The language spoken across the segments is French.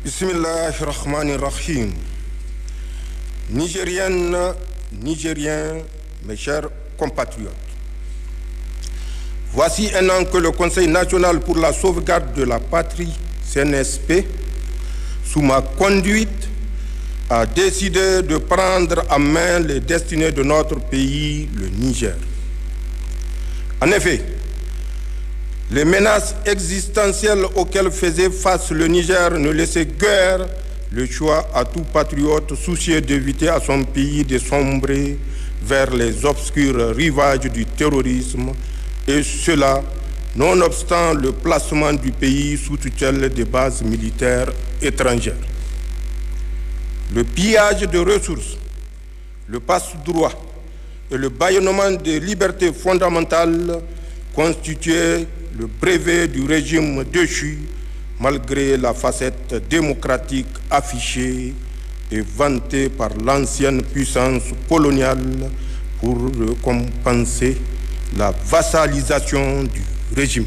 Bismillahirrahmanirrahim. Nigériennes, Nigériens, mes chers compatriotes. Voici un an que le Conseil national pour la sauvegarde de la patrie, CNSP, sous ma conduite, a décidé de prendre en main les destinées de notre pays, le Niger. En effet, les menaces existentielles auxquelles faisait face le Niger ne laissaient guère le choix à tout patriote soucieux d'éviter à son pays de sombrer vers les obscurs rivages du terrorisme, et cela nonobstant le placement du pays sous tutelle des bases militaires étrangères. Le pillage de ressources, le passe-droit et le bâillonnement des libertés fondamentales constituaient le brevet du régime déchu, malgré la facette démocratique affichée et vantée par l'ancienne puissance coloniale pour compenser la vassalisation du régime.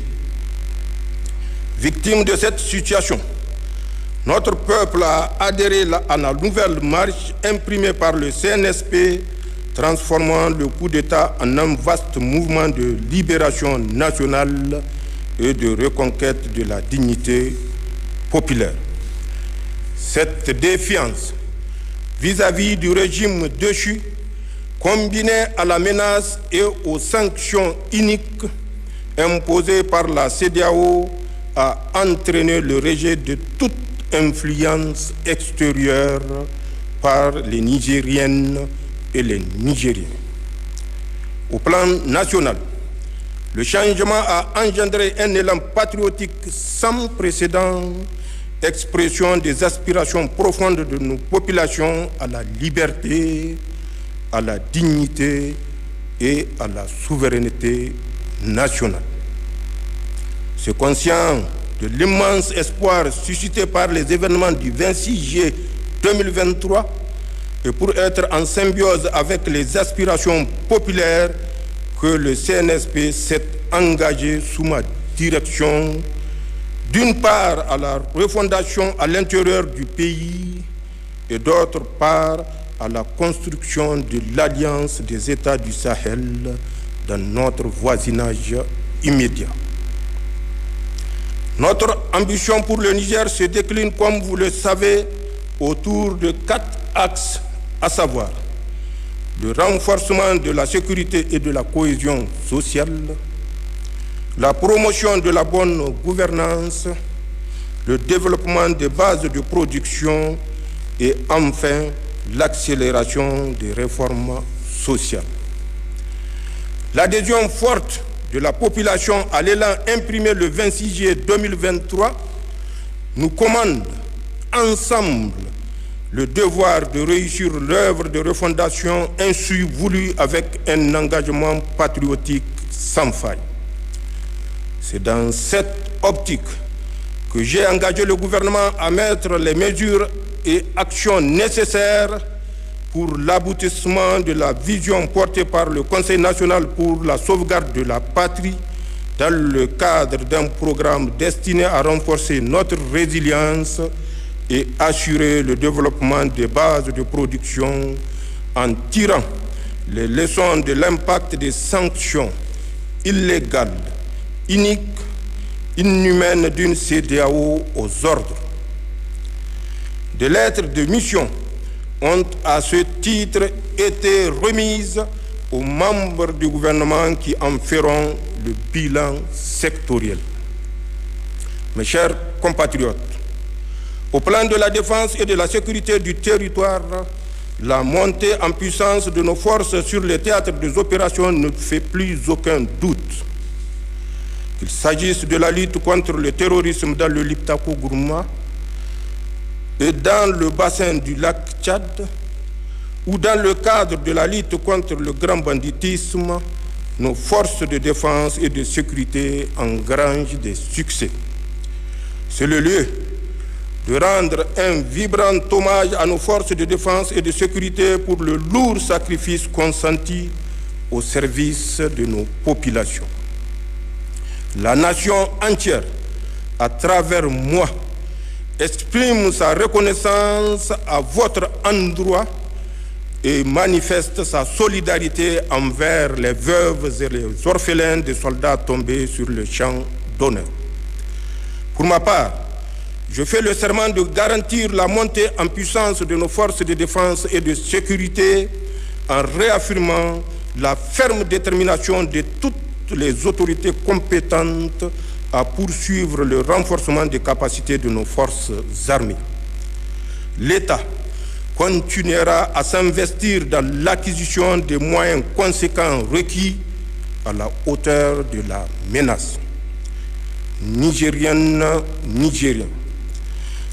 Victime de cette situation, notre peuple a adhéré à la nouvelle marche imprimée par le CNSP, transformant le coup d'État en un vaste mouvement de libération nationale et de reconquête de la dignité populaire. Cette défiance vis-à-vis du régime déchu, combinée à la menace et aux sanctions iniques imposées par la CEDEAO, a entraîné le rejet de toute influence extérieure par les Nigériennes et les Nigériens. Au plan national, le changement a engendré un élan patriotique sans précédent, expression des aspirations profondes de nos populations à la liberté, à la dignité et à la souveraineté nationale. C'est conscient de l'immense espoir suscité par les événements du 26 juillet 2023 et pour être en symbiose avec les aspirations populaires que le CNSP s'est engagé sous ma direction, d'une part à la refondation à l'intérieur du pays et d'autre part à la construction de l'Alliance des États du Sahel dans notre voisinage immédiat. Notre ambition pour le Niger se décline, comme vous le savez, autour de 4 axes, à savoir le renforcement de la sécurité et de la cohésion sociale, la promotion de la bonne gouvernance, le développement des bases de production et enfin l'accélération des réformes sociales. L'adhésion forte de la population à l'élan imprimé le 26 juillet 2023 nous commande ensemble le devoir de réussir l'œuvre de refondation ainsi voulue avec un engagement patriotique sans faille. C'est dans cette optique que j'ai engagé le gouvernement à mettre les mesures et actions nécessaires pour l'aboutissement de la vision portée par le Conseil national pour la sauvegarde de la patrie dans le cadre d'un programme destiné à renforcer notre résilience et assurer le développement des bases de production en tirant les leçons de l'impact des sanctions illégales, iniques, inhumaines d'une CEDEAO aux ordres. Des lettres de mission ont à ce titre été remises aux membres du gouvernement qui en feront le bilan sectoriel. Mes chers compatriotes, au plan de la défense et de la sécurité du territoire, la montée en puissance de nos forces sur les théâtres des opérations ne fait plus aucun doute. Qu'il s'agisse de la lutte contre le terrorisme dans le Liptako-Gourma et dans le bassin du lac Tchad, ou dans le cadre de la lutte contre le grand banditisme, nos forces de défense et de sécurité engrangent des succès. C'est le lieu de rendre un vibrant hommage à nos forces de défense et de sécurité pour le lourd sacrifice consenti au service de nos populations. La nation entière, à travers moi, exprime sa reconnaissance à votre endroit et manifeste sa solidarité envers les veuves et les orphelins des soldats tombés sur le champ d'honneur. Pour ma part, je fais le serment de garantir la montée en puissance de nos forces de défense et de sécurité en réaffirmant la ferme détermination de toutes les autorités compétentes à poursuivre le renforcement des capacités de nos forces armées. L'État continuera à s'investir dans l'acquisition des moyens conséquents requis à la hauteur de la menace. Nigériennes, Nigériens,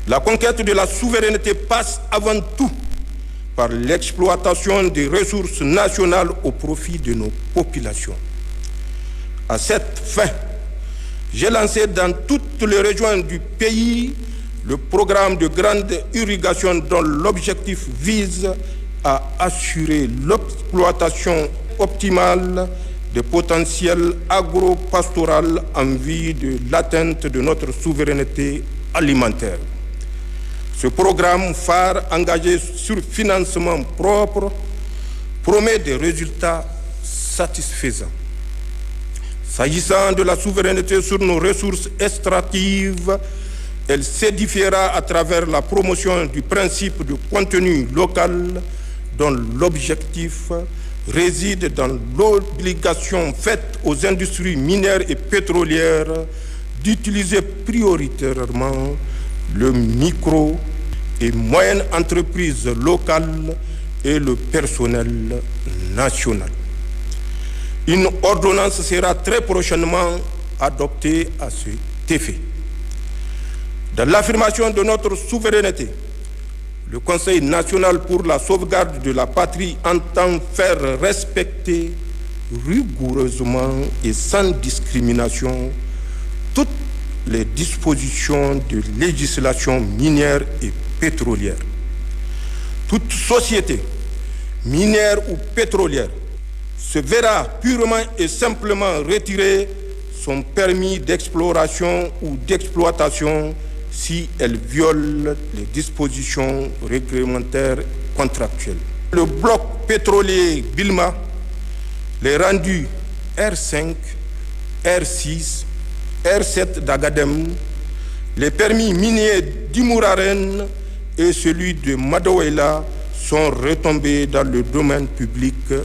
la conquête de la souveraineté passe avant tout par l'exploitation des ressources nationales au profit de nos populations. À cette fin, j'ai lancé dans toutes les régions du pays le programme de grande irrigation dont l'objectif vise à assurer l'exploitation optimale des potentiels agro-pastoral en vue de l'atteinte de notre souveraineté alimentaire. Ce programme phare engagé sur financement propre promet des résultats satisfaisants. S'agissant de la souveraineté sur nos ressources extractives, elle s'édifiera à travers la promotion du principe de contenu local dont l'objectif réside dans l'obligation faite aux industries minières et pétrolières d'utiliser prioritairement le micro et moyenne entreprise locale et le personnel national. Une ordonnance sera très prochainement adoptée à cet effet. Dans l'affirmation de notre souveraineté, le Conseil national pour la sauvegarde de la patrie entend faire respecter rigoureusement et sans discrimination toutes les dispositions de législation minière et pétrolière. Toute société, minière ou pétrolière, se verra purement et simplement retirer son permis d'exploration ou d'exploitation si elle viole les dispositions réglementaires contractuelles. Le bloc pétrolier Bilma, les rendus R5, R6, R7 d'Agadem, les permis miniers d'Imouraren et celui de Madawela sont retombés dans le domaine public de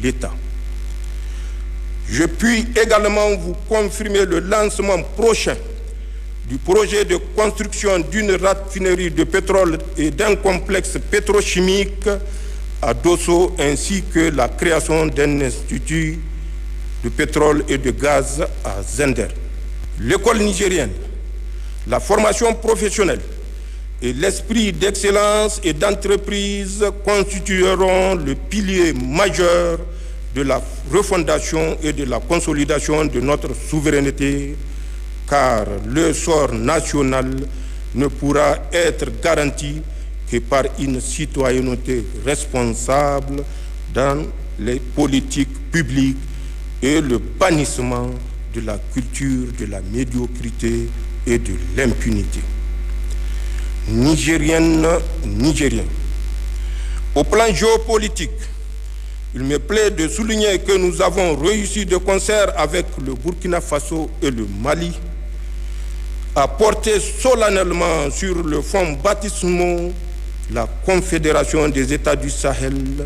l'État. Je puis également vous confirmer le lancement prochain du projet de construction d'une raffinerie de pétrole et d'un complexe pétrochimique à Dosso, ainsi que la création d'un institut de pétrole et de gaz à Zender. L'école nigérienne, la formation professionnelle et l'esprit d'excellence et d'entreprise constitueront le pilier majeur de la refondation et de la consolidation de notre souveraineté, car le sort national ne pourra être garanti que par une citoyenneté responsable dans les politiques publiques et le bannissement de la culture de la médiocrité et de l'impunité. Nigériennes, Nigériens, au plan géopolitique, il me plaît de souligner que nous avons réussi de concert avec le Burkina Faso et le Mali à porter solennellement sur le fonds baptismaux la Confédération des États du Sahel,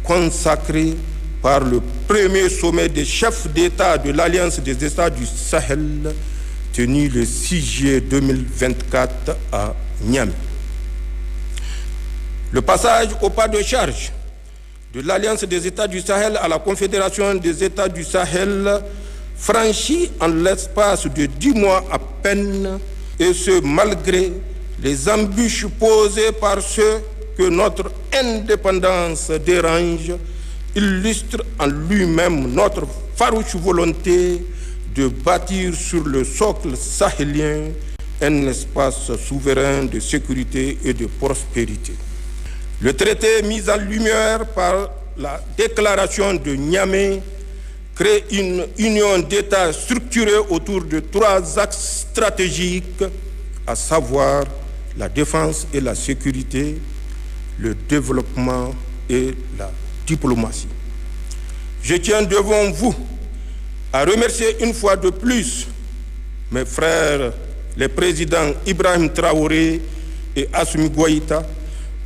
consacrée par le premier sommet des chefs d'État de l'Alliance des États du Sahel, tenu le 6 juillet 2024 à Niamey. Le passage au pas de charge de l'Alliance des États du Sahel à la Confédération des États du Sahel franchi en l'espace de 10 mois à peine, et ce malgré les embûches posées par ceux que notre indépendance dérange, illustre en lui-même notre farouche volonté de bâtir sur le socle sahélien un espace souverain de sécurité et de prospérité. Le traité mis en lumière par la déclaration de Niamey crée une union d'États structurée autour de 3 axes stratégiques, à savoir la défense et la sécurité, le développement et la diplomatie. Je tiens devant vous à remercier une fois de plus mes frères, les présidents Ibrahim Traoré et Assimi Goïta,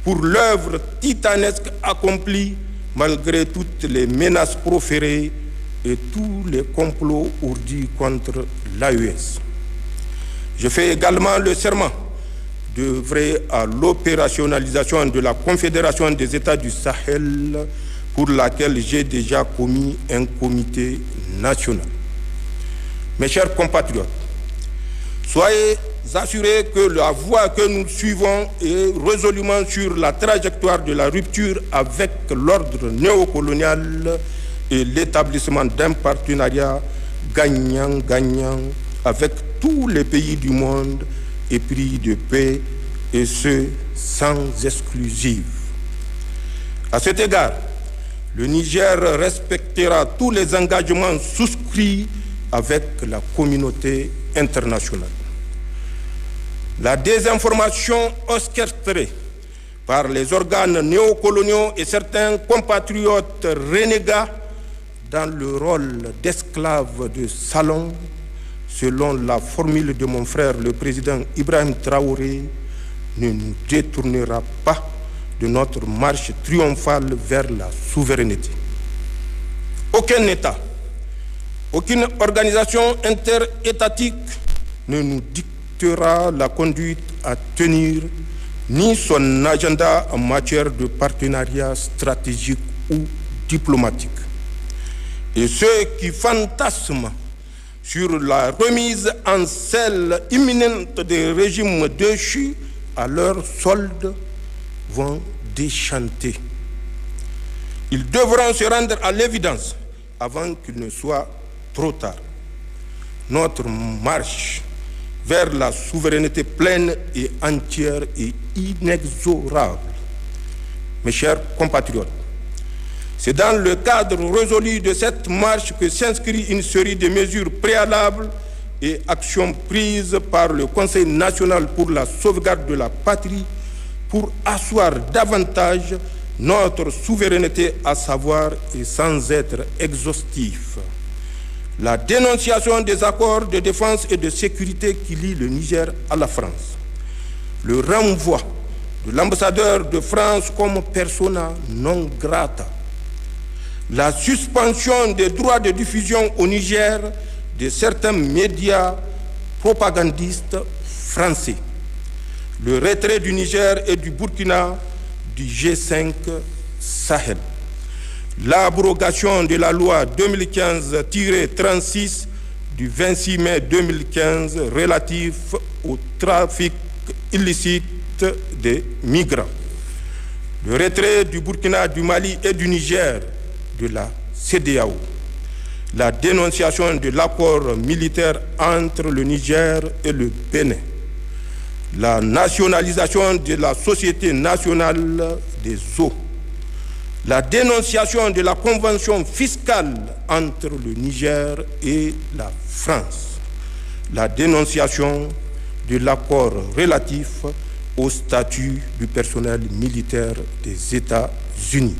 pour l'œuvre titanesque accomplie malgré toutes les menaces proférées et tous les complots ourdis contre l'AES. Je fais également le serment d'œuvrer à l'opérationnalisation de la Confédération des États du Sahel, pour laquelle j'ai déjà commis un comité national. Mes chers compatriotes, soyez assurés que la voie que nous suivons est résolument sur la trajectoire de la rupture avec l'ordre néocolonial et l'établissement d'un partenariat gagnant-gagnant avec tous les pays du monde épris de paix, et ce, sans exclusive. À cet égard, le Niger respectera tous les engagements souscrits avec la communauté internationale. La désinformation orchestrée par les organes néocoloniaux et certains compatriotes renégats dans le rôle d'esclaves de salon, selon la formule de mon frère le président Ibrahim Traoré, ne nous détournera pas de notre marche triomphale vers la souveraineté. Aucun État, aucune organisation interétatique ne nous dictera la conduite à tenir, ni son agenda en matière de partenariat stratégique ou diplomatique. Et ceux qui fantasment sur la remise en selle imminente des régimes déchus à leur solde vont déchanter. Ils devront se rendre à l'évidence avant qu'il ne soit trop tard. Notre marche vers la souveraineté pleine et entière et inexorable. Mes chers compatriotes, c'est dans le cadre résolu de cette marche que s'inscrit une série de mesures préalables et actions prises par le Conseil national pour la sauvegarde de la patrie pour asseoir davantage notre souveraineté, à savoir, et sans être exhaustif, la dénonciation des accords de défense et de sécurité qui lient le Niger à la France, le renvoi de l'ambassadeur de France comme persona non grata, la suspension des droits de diffusion au Niger de certains médias propagandistes français, le retrait du Niger et du Burkina du G5 Sahel, l'abrogation de la loi 2015-36 du 26 mai 2015 relatif au trafic illicite des migrants, le retrait du Burkina, du Mali et du Niger de la CEDEAO, la dénonciation de l'accord militaire entre le Niger et le Bénin, la nationalisation de la Société nationale des eaux, la dénonciation de la convention fiscale entre le Niger et la France, la dénonciation de l'accord relatif au statut du personnel militaire des États-Unis.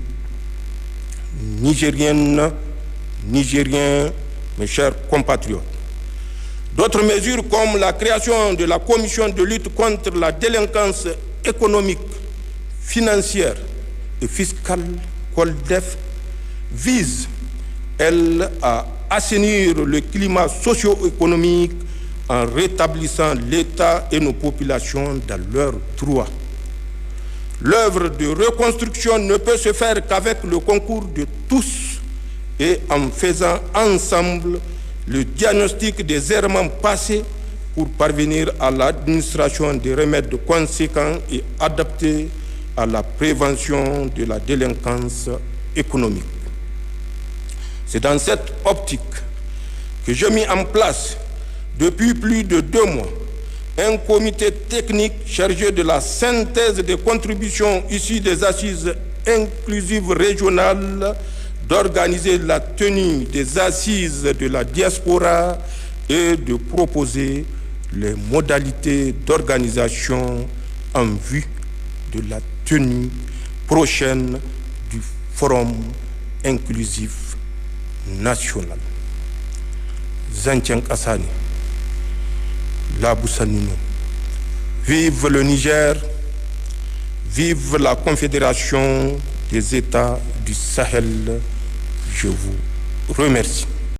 Nigériennes, Nigériens, mes chers compatriotes, d'autres mesures comme la création de la commission de lutte contre la délinquance économique, financière et fiscale, COLDEF, visent, elles, à assainir le climat socio-économique en rétablissant l'État et nos populations dans leurs droits. L'œuvre de reconstruction ne peut se faire qu'avec le concours de tous et en faisant ensemble le diagnostic des errements passés pour parvenir à l'administration des remèdes conséquents et adaptés à la prévention de la délinquance économique. C'est dans cette optique que j'ai mis en place depuis plus de 2 mois un comité technique chargé de la synthèse des contributions issues des assises inclusives régionales, d'organiser la tenue des assises de la diaspora et de proposer les modalités d'organisation en vue de la tenue prochaine du Forum inclusif national. Zancen Kassani, Labousanino. Vive le Niger, vive la Confédération des États du Sahel. Je vous remercie.